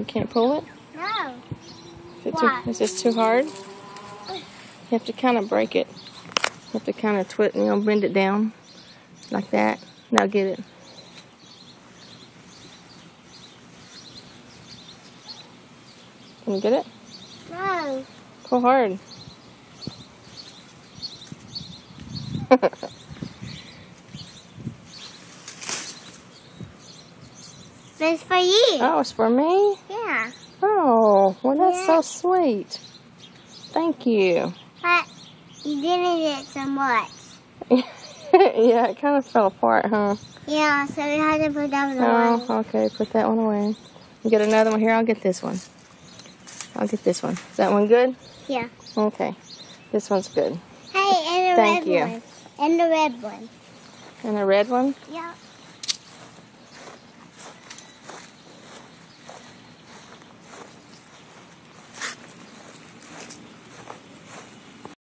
can't pull it? No. Is this too hard? You have to kind of break it. You have to kind of twist, bend it down like that. Now get it. Can you get it? No. Pull hard. It's for you. Oh, it's for me? Yeah. Oh, well, that's so sweet. Thank you. But you didn't get so much. Yeah, it kind of fell apart, huh? Yeah, so we had to put that one away. Oh, okay. Put that one away. You get another one here? I'll get this one. I'll get this one. Is that one good? Yeah. Okay. This one's good. Hey, and the Thank red you. one. And the red one. And the red one? Yeah.